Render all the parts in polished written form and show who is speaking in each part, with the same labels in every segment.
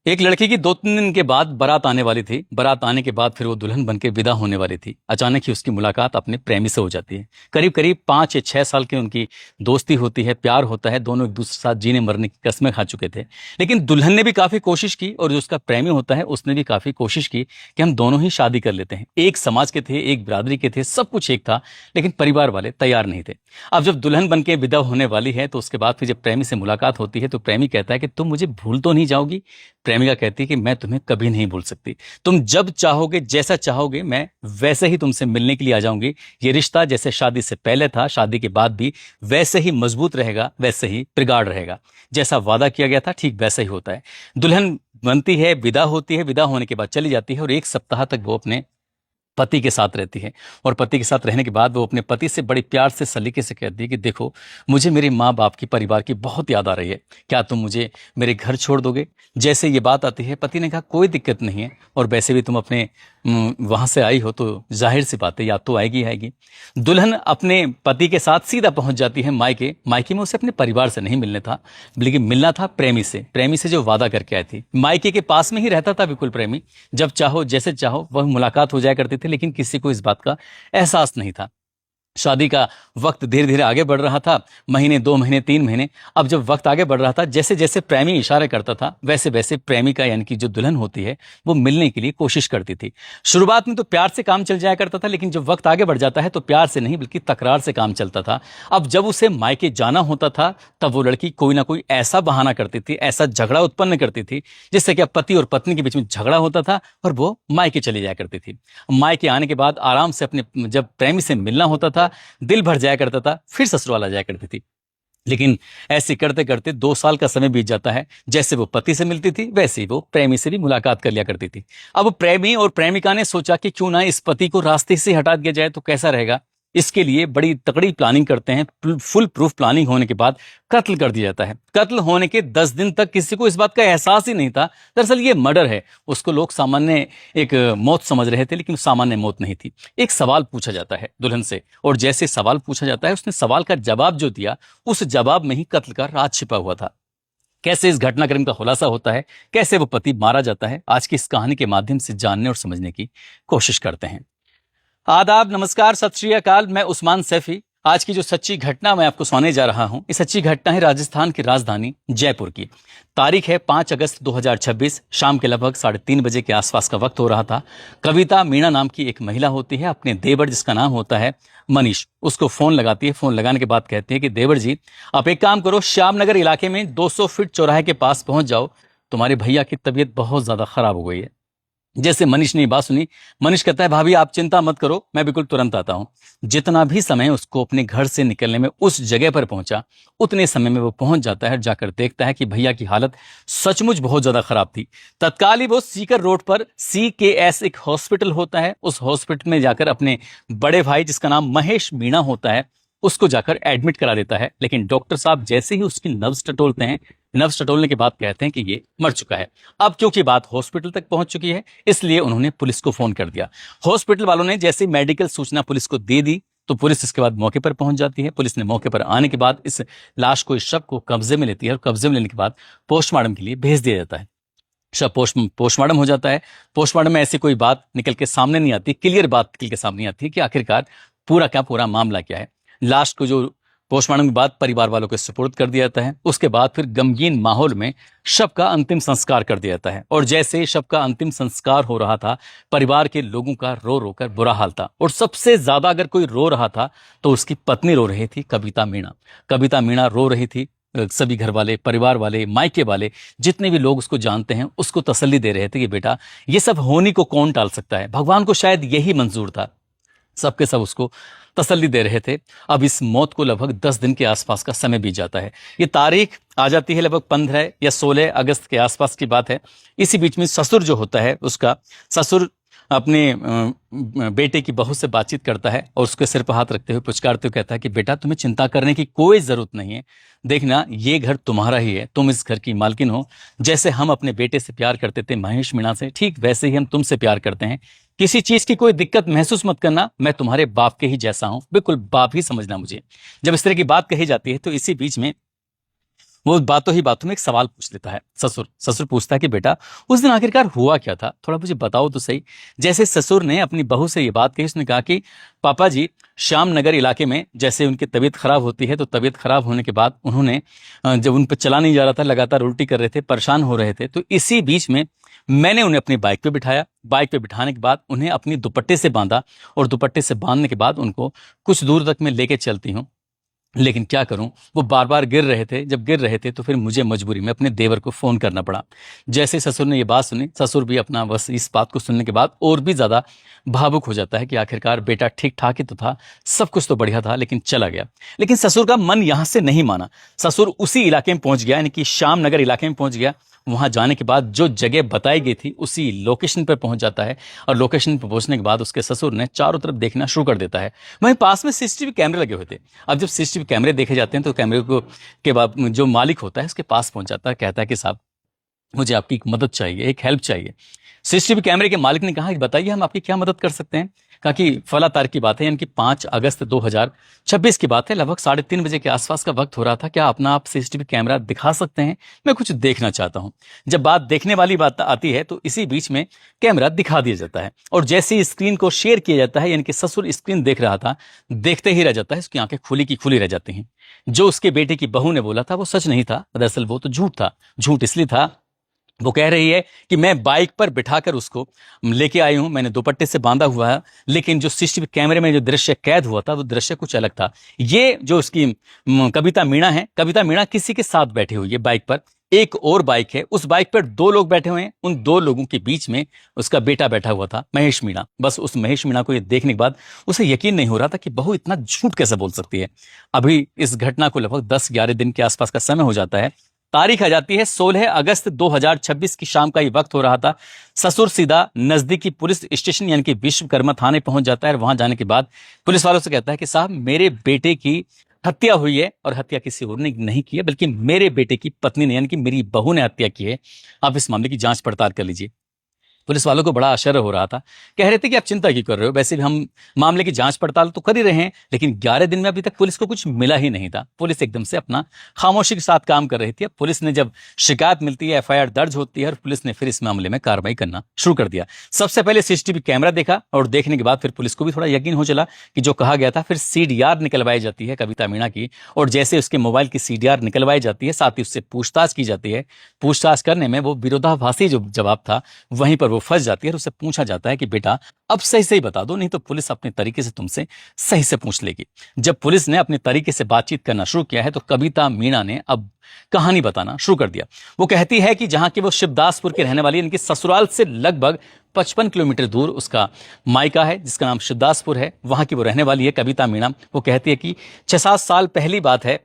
Speaker 1: एक लड़की की 2-3 दिन के बाद बारात आने वाली थी। बारात आने के बाद फिर वो दुल्हन बन के विदा होने वाली थी। अचानक ही उसकी मुलाकात अपने प्रेमी से हो जाती है। करीब करीब 5 या 6 साल की उनकी दोस्ती होती है, प्यार होता है, दोनों एक दूसरे के साथ जीने मरने की कस्में खा चुके थे। लेकिन दुल्हन ने भी काफी कोशिश की और जो उसका प्रेमी होता है उसने भी काफी कोशिश की कि हम दोनों ही शादी कर लेते हैं। एक समाज के थे, एक बिरादरी के थे, सब कुछ एक था, लेकिन परिवार वाले तैयार नहीं थे। अब जब दुल्हन बन के विदा होने वाली है तो उसके बाद फिर जब प्रेमी से मुलाकात होती है तो प्रेमी कहता है कि तुम मुझे भूल तो नहीं जाओगी। प्रेमिका कहती है कि मैं तुम्हें कभी नहीं भूल सकती। तुम जब चाहोगे, जैसा चाहोगे, मैं वैसे ही तुमसे मिलने के लिए आ जाऊंगी। ये रिश्ता जैसे शादी से पहले था, शादी के बाद भी वैसे ही मजबूत रहेगा, वैसे ही प्रगाढ़ रहेगा। जैसा वादा किया गया था ठीक वैसा ही होता है। दुल्हन बनती है, विदा होती है, विदा होने के बाद चली जाती है और 1 सप्ताह तक वो अपने पति के साथ रहती है। और पति के साथ रहने के बाद वो अपने पति से बड़ी प्यार से, सलीके से कहती है कि देखो, मुझे मेरे माँ बाप की, परिवार की बहुत याद आ रही है। क्या तुम मुझे मेरे घर छोड़ दोगे? जैसे ये बात आती है पति ने कहा कोई दिक्कत नहीं है, और वैसे भी तुम अपने वहां से आई हो तो जाहिर सी बात है याद तो आएगी आएगी। दुल्हन अपने पति के साथ सीधा पहुंच जाती है मायके। मायके में उसे अपने परिवार से नहीं मिलने था, बल्कि मिलना था प्रेमी से। प्रेमी से जो वादा करके आई थी। मायके के पास में ही रहता था बिल्कुल प्रेमी। जब चाहो, जैसे चाहो, वह मुलाकात हो जाया करती थी, लेकिन किसी को इस बात का एहसास नहीं था। शादी का वक्त धीरे धीरे आगे बढ़ रहा था, महीने, 2 महीने, 3 महीने। अब जब वक्त आगे बढ़ रहा था, जैसे जैसे प्रेमी इशारे करता था वैसे वैसे प्रेमिका यानी कि जो दुल्हन होती है वो मिलने के लिए कोशिश करती थी। शुरुआत में तो प्यार से काम चल जाया करता था, लेकिन जब वक्त आगे बढ़ जाता है तो प्यार से नहीं बल्कि तकरार से काम चलता था। अब जब उसे मायके जाना होता था तब वो लड़की कोई ना कोई ऐसा बहाना करती थी, ऐसा झगड़ा उत्पन्न करती थी जिससे कि अब पति और पत्नी के बीच में झगड़ा होता था और वो मायके चली जाया करती थी। मायके आने के बाद आराम से अपने जब प्रेमी से मिलना होता था, दिल भर जाया करता था, फिर ससुराल आ जाया करती थी। लेकिन ऐसे करते करते 2 साल का समय बीत जाता है। जैसे वो पति से मिलती थी वैसे ही वो प्रेमी से भी मुलाकात कर लिया करती थी। अब प्रेमी और प्रेमिका ने सोचा कि क्यों ना इस पति को रास्ते से हटा दिया जाए तो कैसा रहेगा। इसके लिए बड़ी तगड़ी प्लानिंग करते हैं। फुल प्रूफ प्लानिंग होने के बाद कत्ल कर दिया जाता है। कत्ल होने के 10 दिन तक किसी को इस बात का एहसास ही नहीं था। दरअसल ये मर्डर है। उसको लोग सामान्य एक मौत समझ रहे थे, लेकिन सामान्य मौत नहीं थी। एक सवाल पूछा जाता है दुल्हन से, और जैसे सवाल पूछा जाता है उसने सवाल का जवाब जो दिया, उस जवाब में ही कत्ल का राज छिपा हुआ था। कैसे इस घटनाक्रम का खुलासा होता है, कैसे वो पति मारा जाता है, आज की इस कहानी के माध्यम से जानने और समझने की कोशिश करते हैं। आदाब, नमस्कार, सत श्री अकाल। मैं उस्मान सैफी। आज की जो सच्ची घटना मैं आपको सुनाने जा रहा हूं, ये सच्ची घटना है राजस्थान की राजधानी जयपुर की। तारीख है 5 अगस्त 2026। शाम के लगभग 3:30 बजे के आसपास का वक्त हो रहा था। कविता मीणा नाम की एक महिला होती है, अपने देवर जिसका नाम होता है मनीष, उसको फोन लगाती है। फोन लगाने के बाद कहती है कि देवर जी, आप एक काम करो, श्यामनगर इलाके में 200 फीट चौराहे के पास पहुंच जाओ। तुम्हारे भैया की तबीयत बहुत ज्यादा खराब हो गई है। जैसे मनीष ने बात सुनी, मनीष कहता है भाभी आप चिंता मत करो, मैं बिल्कुल तुरंत आता हूं। जितना भी समय उसको अपने घर से निकलने में उस जगह पर पहुंचा, उतने समय में वो पहुंच जाता है। जाकर देखता है कि भैया की हालत सचमुच बहुत ज्यादा खराब थी। तत्काल ही वो सीकर रोड पर CKS एक हॉस्पिटल होता है, उस हॉस्पिटल में जाकर अपने बड़े भाई जिसका नाम महेश मीणा होता है उसको जाकर एडमिट करा देता है। लेकिन डॉक्टर साहब जैसे ही उसकी नब्ज टटोलते हैं, नब्ज टटोलने के बाद कहते हैं कि ये मर चुका है। अब क्योंकि बात हॉस्पिटल तक पहुंच चुकी है, इसलिए उन्होंने पुलिस को फोन कर दिया। हॉस्पिटल वालों ने जैसे मेडिकल सूचना पुलिस को दे दी तो पुलिस इसके बाद मौके पर पहुंच जाती है। पुलिस ने मौके पर आने के बाद इस लाश को, इस शव को कब्जे में लेती है, और कब्जे में लेने के बाद पोस्टमार्टम के लिए भेज दिया जाता है। शव पोस्टमार्टम हो जाता है। पोस्टमार्टम में ऐसी कोई बात निकल के सामने नहीं आती, क्लियर बात निकल के सामने आती है कि आखिरकार पूरा का पूरा मामला क्या है। लास्ट को जो पोस्टमार्टम के बाद परिवार वालों को सुपुर्द कर दिया जाता है। उसके बाद फिर गमगीन माहौल में शव का अंतिम संस्कार कर दिया जाता है। और जैसे शव का अंतिम संस्कार हो रहा था, परिवार के लोगों का रो रो कर बुरा हाल था। और सबसे ज्यादा अगर कोई रो रहा था तो उसकी पत्नी रो रही थी, कविता मीणा। कविता मीणा रो रही थी। सभी घर वाले, परिवार वाले, मायके वाले, जितने भी लोग उसको जानते हैं उसको तसल्ली दे रहे थे कि बेटा ये सब होने को कौन टाल सकता है, भगवान को शायद यही मंजूर था। सबके सब उसको तसल्ली दे रहे थे। अब इस मौत को लगभग 10 दिन के आसपास का समय बीत जाता है। ये तारीख आ जाती है लगभग 15 या 16 अगस्त के आसपास की बात है। इसी बीच में ससुर जो होता है, उसका ससुर अपने बेटे की बहू से बातचीत करता है और उसके सिर पर हाथ रखते हुए पुचकारते हुए कहता है कि बेटा तुम्हें चिंता करने की कोई जरूरत नहीं है। देखना ये घर तुम्हारा ही है, तुम इस घर की मालकिन हो। जैसे हम अपने बेटे से प्यार करते थे, महेश मीणा से, ठीक वैसे ही हम तुमसे प्यार करते हैं। किसी चीज की कोई दिक्कत महसूस मत करना, मैं तुम्हारे बाप के ही जैसा हूं, बिल्कुल बाप ही समझना मुझे। जब इस तरह की बात कही जाती है तो इसी बीच में वो बातों ही बातों में एक सवाल पूछ लेता है ससुर। ससुर पूछता है कि बेटा उस दिन आखिरकार हुआ क्या था, थोड़ा मुझे बताओ तो सही। जैसे ससुर ने अपनी बहू से ये बात कही, उसने कहा कि पापा जी, श्याम नगर इलाके में जैसे उनकी तबीयत खराब होती है, तो तबीयत खराब होने के बाद उन्होंने जब उन पर चला नहीं जा रहा था, लगातार उल्टी कर रहे थे, परेशान हो रहे थे, तो इसी बीच में मैंने उन्हें अपनी बाइक पे बिठाया। बाइक पे बिठाने के बाद उन्हें अपनी दुपट्टे से बांधा, और दुपट्टे से बांधने के बाद उनको कुछ दूर तक मैं लेके चलती हूँ। लेकिन क्या करूं, वो बार बार गिर रहे थे। जब गिर रहे थे तो फिर मुझे मजबूरी में अपने देवर को फोन करना पड़ा। जैसे ससुर ने ये बात सुनी, ससुर भी अपना बस इस बात को सुनने के बाद और भी ज्यादा भावुक हो जाता है कि आखिरकार बेटा ठीक ठाक ही तो था, सब कुछ तो बढ़िया था, लेकिन चला गया। लेकिन ससुर का मन यहां से नहीं माना। ससुर उसी इलाके में पहुंच गया, यानी कि श्याम नगर इलाके में पहुंच गया। वहां जाने के बाद जो जगह बताई गई थी उसी लोकेशन पर पहुंच जाता है, और लोकेशन पर पहुंचने के बाद उसके ससुर ने चारों तरफ देखना शुरू कर देता है। वहीं पास में सीसीटीवी कैमरे लगे हुए थे। अब जब सीसीटीवी कैमरे देखे जाते हैं तो कैमरे को के बाद जो मालिक होता है उसके पास पहुंच जाता है, कहता है कि साहब मुझे आपकी एक मदद चाहिए, एक हेल्प चाहिए। सीसीटीवी कैमरे के मालिक ने कहा कि बताइए हम आपकी क्या मदद कर सकते हैं। कहा कि फला तारीख की बात है, यानी कि 5 अगस्त 2026 की बात है, लगभग 3:30 बजे के आसपास का वक्त हो रहा था। क्या अपना आप सीसीटीवी कैमरा दिखा सकते हैं, मैं कुछ देखना चाहता हूं। जब बात देखने वाली बात आती है तो इसी बीच में कैमरा दिखा दिया जाता है, और जैसे ही स्क्रीन को शेयर किया जाता है, यानी कि ससुर स्क्रीन देख रहा था, देखते ही रह जाता है, उसकी आंखें खुली की खुली रह जाती हैं। जो उसके बेटे की बहू ने बोला था वो सच नहीं था, दरअसल वो तो झूठ था। झूठ इसलिए था, वो कह रही है कि मैं बाइक पर बिठाकर उसको लेके आई हूं, मैंने दुपट्टे से बांधा हुआ है, लेकिन जो सीसीटीवी कैमरे में जो दृश्य कैद हुआ था वो दृश्य कुछ अलग था। ये जो उसकी कविता मीणा है, कविता मीणा किसी के साथ बैठी हुई है बाइक पर। एक और बाइक है, उस बाइक पर 2 लोग बैठे हुए हैं। उन 2 लोगों के बीच में उसका बेटा बैठा हुआ था, महेश मीणा। बस उस महेश मीणा को ये देखने के बाद उसे यकीन नहीं हो रहा था कि बहू इतना झूठ कैसे बोल सकती है। अभी इस घटना को लगभग 10-11 दिन के आसपास का समय हो जाता है। तारीख आ जाती है 16 अगस्त 2026 की शाम का ये वक्त हो रहा था। ससुर सीधा नजदीकी पुलिस स्टेशन यानी कि विश्वकर्मा थाने पहुंच जाता है। वहां जाने के बाद पुलिस वालों से कहता है कि साहब मेरे बेटे की हत्या हुई है, और हत्या किसी और ने नहीं की है, बल्कि मेरे बेटे की पत्नी ने यानी कि मेरी बहू ने हत्या की है। आप इस मामले की जांच पड़ताल कर लीजिए। पुलिस वालों को बड़ा आश्चर्य हो रहा था। कह रहे थे कि आप चिंता क्यों कर रहे हो, वैसे भी हम मामले की जांच पड़ताल तो कर ही रहे हैं। लेकिन 11 दिन में अभी तक पुलिस को कुछ मिला ही नहीं था। पुलिस एकदम से अपना खामोशी के साथ काम कर रही थी। अब पुलिस ने जब शिकायत मिलती है, एफआईआर दर्ज होती है, और पुलिस ने फिर इस मामले में कार्रवाई करना शुरू कर दिया। सबसे पहले सीसीटीवी कैमरा देखा, और देखने के बाद फिर पुलिस को भी थोड़ा यकीन हो चला कि जो कहा गया था। फिर सीडीआर निकलवाई जाती है कविता मीणा की, और जैसे उसके मोबाइल की सीडीआर निकलवाई जाती है, साथ ही उससे पूछताछ की जाती है। पूछताछ करने में वो विरोधाभासी जो जवाब था वहीं पर वो फंस जाती है, और उससे पूछा जाता है कि बेटा अब सही सही बता दो, नहीं तो पुलिस अपने तरीके से तुमसे सही से पूछ लेगी। जब पुलिस ने अपने तरीके से बातचीत करना शुरू किया है तो कविता मीणा ने अब कहानी बताना शुरू कर दिया। वो कहती है कि जहां की वो शिवदासपुर के रहने वाली, इनके ससुराल से लगभग 55 किलोमीटर दूर उसका मायका है, जिसका नाम शिवदासपुर है। वहां की वो रहने वाली है कविता मीणा। वो कहती है कि 6-7 साल पहली बात है,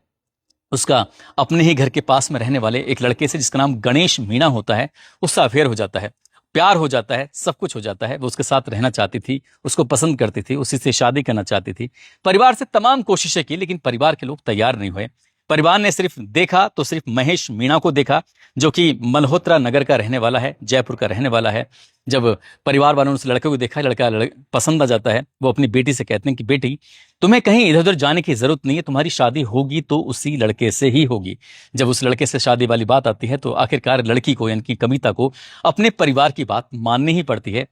Speaker 1: उसका अपने ही घर के पास में रहने वाले एक लड़के से, जिसका नाम गणेश मीणा होता है, उसका अफेयर हो जाता है। प्यार हो जाता है, सब कुछ हो जाता है। वो उसके साथ रहना चाहती थी, उसको पसंद करती थी, उसी से शादी करना चाहती थी। परिवार से तमाम कोशिशें की, लेकिन परिवार के लोग तैयार नहीं हुए। परिवार ने सिर्फ देखा तो सिर्फ महेश मीणा को देखा, जो कि मल्होत्रा नगर का रहने वाला है, जयपुर का रहने वाला है। जब परिवार वालों ने उस लड़के को देखा, लड़का पसंद आ जाता है। वो अपनी बेटी से कहते हैं कि बेटी तुम्हें कहीं इधर उधर जाने की जरूरत नहीं है, तुम्हारी शादी होगी तो उसी लड़के से ही होगी। जब उस लड़के से शादी वाली बात आती है तो आखिरकार लड़की को यानी कि कविता को अपने परिवार की बात माननी ही पड़ती है,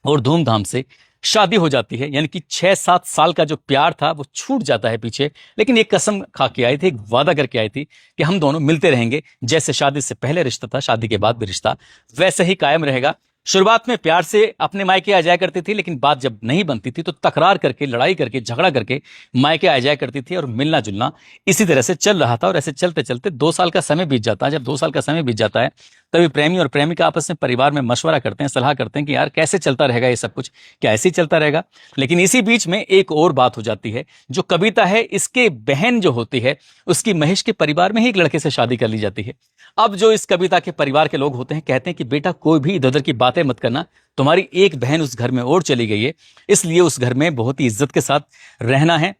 Speaker 1: और धूमधाम से शादी हो जाती है। यानी कि 6-7 साल का जो प्यार था वो छूट जाता है पीछे। लेकिन एक कसम खा के आई थी, एक वादा करके आई थी कि हम दोनों मिलते रहेंगे। जैसे शादी से पहले रिश्ता था, शादी के बाद भी रिश्ता वैसे ही कायम रहेगा। शुरुआत में प्यार से अपने मायके आ जाया करती थी, लेकिन बात जब नहीं बनती थी तो तकरार करके, लड़ाई करके, झगड़ा करके मायके आ जाया करती थी, और मिलना जुलना इसी तरह से चल रहा था। और ऐसे चलते चलते 2 साल का समय बीत जाता है। जब 2 साल का समय बीत जाता है तभी प्रेमी और प्रेमिका आपस में परिवार में मशवरा करते हैं, सलाह करते हैं कि यार कैसे चलता रहेगा ये सब कुछ, क्या ऐसे ही चलता रहेगा। लेकिन इसी बीच में एक और बात हो जाती है। जो कविता है, इसके बहन जो होती है, उसकी महेश के परिवार में ही एक लड़के से शादी कर ली जाती है। अब जो इस कविता के परिवार के लोग होते हैं, कहते हैं कि बेटा कोई भी इधर उधर की बातें मत करना, तुम्हारी एक बहन उस घर में और चली गई है, इसलिए उस घर में बहुत ही इज्जत के साथ रहना है,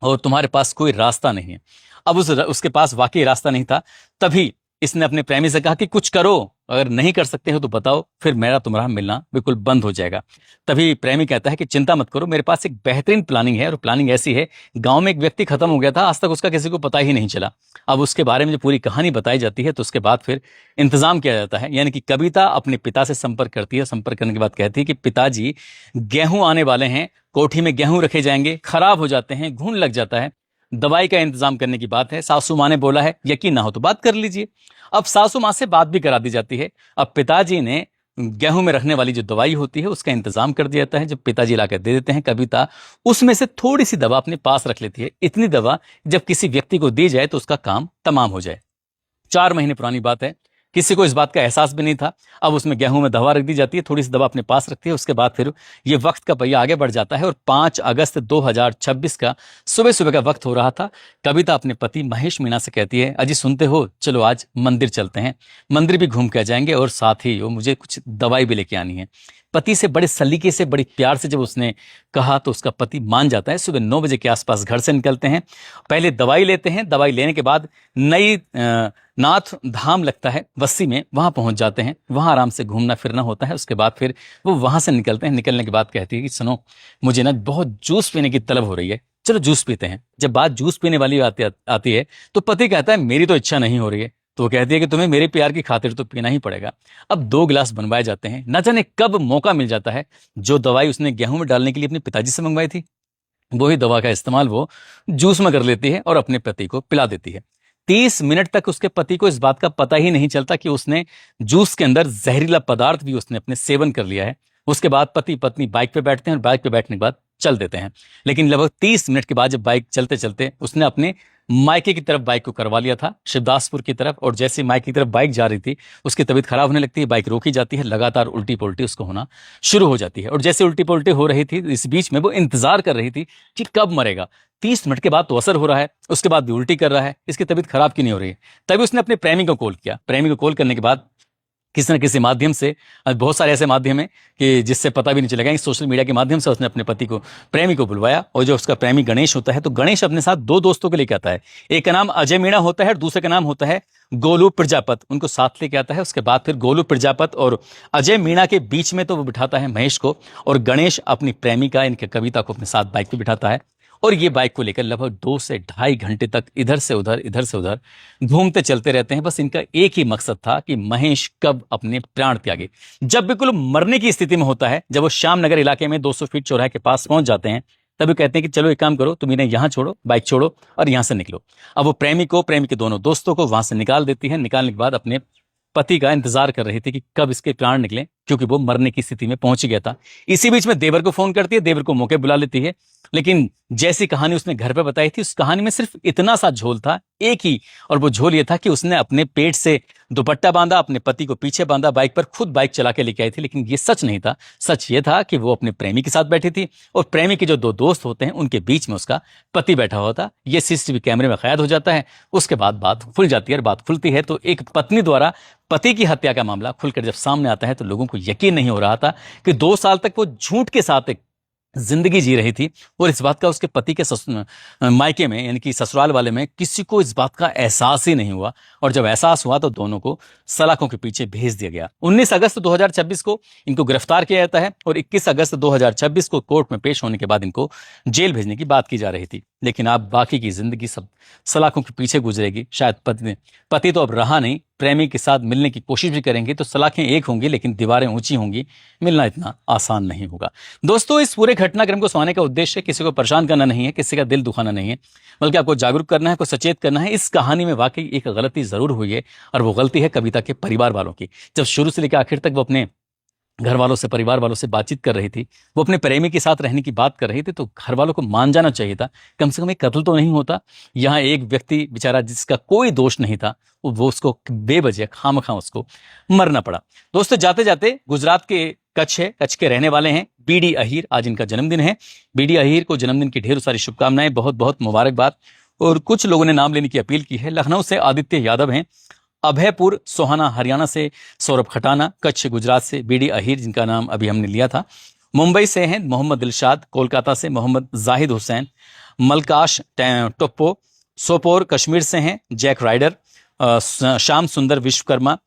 Speaker 1: और तुम्हारे पास कोई रास्ता नहीं है। अब उसके पास वाकई रास्ता नहीं था। तभी इसने अपने प्रेमी से कहा कि कुछ करो, अगर नहीं कर सकते हो तो बताओ, फिर मेरा तुम्हारा मिलना बिल्कुल बंद हो जाएगा। तभी प्रेमी कहता है कि चिंता मत करो, मेरे पास एक बेहतरीन प्लानिंग है। और प्लानिंग ऐसी है, गांव में एक व्यक्ति खत्म हो गया था, आज तक उसका किसी को पता ही नहीं चला। अब उसके बारे में जो पूरी कहानी बताई जाती है तो उसके बाद फिर इंतजाम किया जाता है। यानी कि कविता अपने पिता से संपर्क करती है। संपर्क करने के बाद कहती है कि पिताजी, गेहूं आने वाले हैं, कोठी में गेहूं रखे जाएंगे, खराब हो जाते हैं, घुन लग जाता है, दवाई का इंतजाम करने की बात है। सासू माँ ने बोला है, यकीन ना हो तो बात कर लीजिए। अब सासू माँ से बात भी करा दी जाती है। अब पिताजी ने गेहूं में रखने वाली जो दवाई होती है उसका इंतजाम कर दिया जाता है। जब पिताजी लाकर दे देते हैं, कविता उसमें से थोड़ी सी दवा अपने पास रख लेती है। इतनी दवा जब किसी व्यक्ति को दी जाए तो उसका काम तमाम हो जाए। 4 महीने पुरानी बात है, किसी को इस बात का एहसास भी नहीं था। अब उसमें गेहूं में दवा रख दी जाती है, थोड़ी सी दवा अपने पास रखती है। उसके बाद फिर ये वक्त का पहिया आगे बढ़ जाता है और 5 अगस्त 2026 का सुबह सुबह का वक्त हो रहा था। कविता अपने पति महेश मीणा से कहती है, अजी सुनते हो, चलो आज मंदिर चलते हैं, मंदिर भी घूम के आ जाएंगे और साथ ही वो मुझे कुछ दवाई भी लेके आनी है। पति से बड़े सलीके से, बड़े प्यार से जब उसने कहा तो उसका पति मान जाता है। सुबह 9 बजे के आसपास घर से निकलते हैं, पहले दवाई लेते हैं। दवाई लेने के बाद नई नाथ धाम लगता है बस्सी में, वहां पहुंच जाते हैं। वहां आराम से घूमना फिरना होता है। उसके बाद फिर वो वहां से निकलते हैं। निकलने के बाद कहती है कि सुनो, मुझे ना बहुत जूस पीने की तलब हो रही है, चलो जूस पीते हैं। जब बात जूस पीने वाली आती है तो पति कहता है, मेरी तो इच्छा नहीं हो रही है। तो वो कहती है कि तुम्हें मेरे प्यार की खातिर तो पीना ही पड़ेगा। अब 2 गिलास बनवाए जाते हैं। न जाने कब मौका मिल जाता है, जो दवाई उसने गेहूं में डालने के लिए अपने पिताजी से मंगवाई थी, वही दवा का इस्तेमाल वो जूस में कर लेती है और अपने पति को पिला देती है। 30 मिनट तक उसके पति को इस बात का पता ही नहीं चलता कि उसने जूस के अंदर जहरीला पदार्थ भी उसने अपने सेवन कर लिया है। उसके बाद पति पत्नी बाइक पे बैठते हैं और बाइक पे बैठने के बाद चल देते हैं। लेकिन लगभग 30 मिनट के बाद जब बाइक चलते चलते उसने अपने मायके की तरफ बाइक को करवा लिया था, शिवदासपुर की तरफ, और जैसे मायके की तरफ बाइक जा रही थी उसकी तबीयत खराब होने लगती है, बाइक रोकी जाती है, लगातार उल्टी पुल्टी उसको होना शुरू हो जाती है। और जैसे उल्टी पुल्टी हो रही थी, इस बीच में वो इंतजार कर रही थी कि कब मरेगा। 30 मिनट के बाद तो असर हो रहा है, उसके बाद भी उल्टी कर रहा है, इसकी तबीयत खराब क्यों नहीं हो रही है। तभी उसने अपने प्रेमी को कॉल किया। प्रेमी को कॉल करने के बाद किसी न किसी माध्यम से, बहुत सारे ऐसे माध्यम हैं कि जिससे पता भी नहीं चलेगा, इस सोशल मीडिया के माध्यम से उसने अपने पति को, प्रेमी को बुलवाया। और जो उसका प्रेमी गणेश होता है, तो गणेश अपने साथ 2 दोस्तों को लेकर आता है। एक का नाम अजय मीणा होता है और दूसरे का नाम होता है गोलू प्रजापत। उनको साथ लेके आता है। उसके बाद फिर गोलू प्रजापत और अजय मीणा के बीच में तो वो बिठाता है महेश को, और गणेश अपनी प्रेमिका इनके कविता को अपने साथ बाइक पे बिठाता है। और ये बाइक को लेकर लगभग 2 से ढाई घंटे तक इधर से उधर घूमते चलते रहते हैं। बस इनका एक ही मकसद था कि महेश कब अपने प्राण त्यागे। जब बिल्कुल मरने की स्थिति में होता है, जब वो श्यामनगर इलाके में 200 फीट चौराहे के पास पहुंच जाते हैं, तभी कहते हैं कि चलो एक काम करो, तुम इन्हें यहां छोड़ो, बाइक छोड़ो और यहां से निकलो। अब वो प्रेमी के दोनों दोस्तों को वहां से निकाल देती है। निकालने के बाद अपने पति का इंतजार कर रही थी कि कब इसके प्राण निकले, क्योंकि वो मरने की स्थिति में पहुंच गया था। इसी बीच में देवर को फोन करती है, देवर को मौके बुला लेती है। लेकिन जैसी कहानी उसने घर पे बताई थी, उस कहानी में सिर्फ इतना सा झोल था, एक ही, और वो झोल ये था कि उसने अपने पेट से दुपट्टा बांधा, अपने पति को पीछे बांधा बाइक पर, खुद बाइक चला के लेके आई थी। लेकिन ये सच नहीं था। सच ये था कि वो अपने प्रेमी के साथ बैठी थी और प्रेमी के जो 2 दोस्त होते हैं उनके बीच में उसका पति बैठा हुआ था। ये सीसीटीवी कैमरे में कैद हो जाता है। उसके बाद बात खुल जाती है, और बात खुलती है तो एक पत्नी द्वारा पति की हत्या का मामला खुलकर जब सामने आता है तो लोगों को यकीन नहीं हो रहा था कि 2 साल तक वो झूठ के साथ एक जिंदगी जी रही थी, और इस बात का उसके पति के मायके में, यानी कि ससुराल वाले में, किसी को इस बात का एहसास ही नहीं हुआ। और जब एहसास हुआ तो दोनों को सलाखों के पीछे भेज दिया गया। 19 अगस्त 2026 को इनको गिरफ्तार किया जाता है और 21 अगस्त 2026 को कोर्ट में पेश होने के बाद इनको जेल भेजने की बात की जा रही थी। लेकिन अब बाकी की जिंदगी सब सलाखों के पीछे गुजरेगी। शायद पति तो अब रहा नहीं, प्रेमी के साथ मिलने की कोशिश भी करेंगे तो सलाखें एक होंगी, लेकिन दीवारें ऊंची होंगी, मिलना इतना आसान नहीं होगा। दोस्तों, इस पूरे घटनाक्रम को सुनाने का उद्देश्य किसी को परेशान करना नहीं है, किसी का दिल दुखाना नहीं है, बल्कि आपको जागरूक करना है, आपको सचेत करना है। इस कहानी में वाकई एक गलती जरूर हुई है, और वो गलती है कविता के परिवार वालों की। जब शुरू से लेकर आखिर तक वो अपने घर वालों से, परिवार वालों से बातचीत कर रही थी, वो अपने प्रेमी के साथ रहने की बात कर रही थी, तो घर वालों को मान जाना चाहिए था। कम से कम एक कत्ल तो नहीं होता। यहाँ एक व्यक्ति बेचारा जिसका कोई दोष नहीं था, वो उसको बेवजह खामखा उसको मरना पड़ा। दोस्तों, जाते जाते गुजरात के कच्छ के रहने वाले हैं बीडी अहीर। आज इनका जन्मदिन है। बीडी अहीर को जन्मदिन की ढेर सारी शुभकामनाएं, बहुत बहुत मुबारकबाद। और कुछ लोगों ने नाम लेने की अपील की है। लखनऊ से आदित्य यादव हैं, अभयपुर सोहाना हरियाणा से सौरभ खटाना, कच्छ गुजरात से बीडी अहीर जिनका नाम अभी हमने लिया था, मुंबई से हैं मोहम्मद दिलशाद, कोलकाता से मोहम्मद जाहिद हुसैन, मलकाश टोप्पो, सोपोर कश्मीर से हैं जैक राइडर, श्याम सुंदर विश्वकर्मा,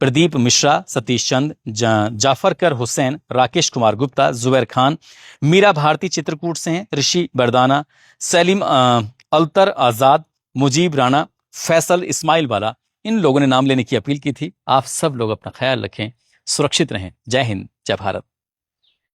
Speaker 1: प्रदीप मिश्रा, सतीश चंद, जाफरकर हुसैन, राकेश कुमार गुप्ता, जुबैर खान, मीरा भारती चित्रकूट से हैं, ऋषि बरदाना, सलीम अल्तर आज़ाद, मुजीब राणा, फैसल इस्माइल वाला, इन लोगों ने नाम लेने की अपील की थी। आप सब लोग अपना ख्याल रखें, सुरक्षित रहें। जय हिंद, जय भारत।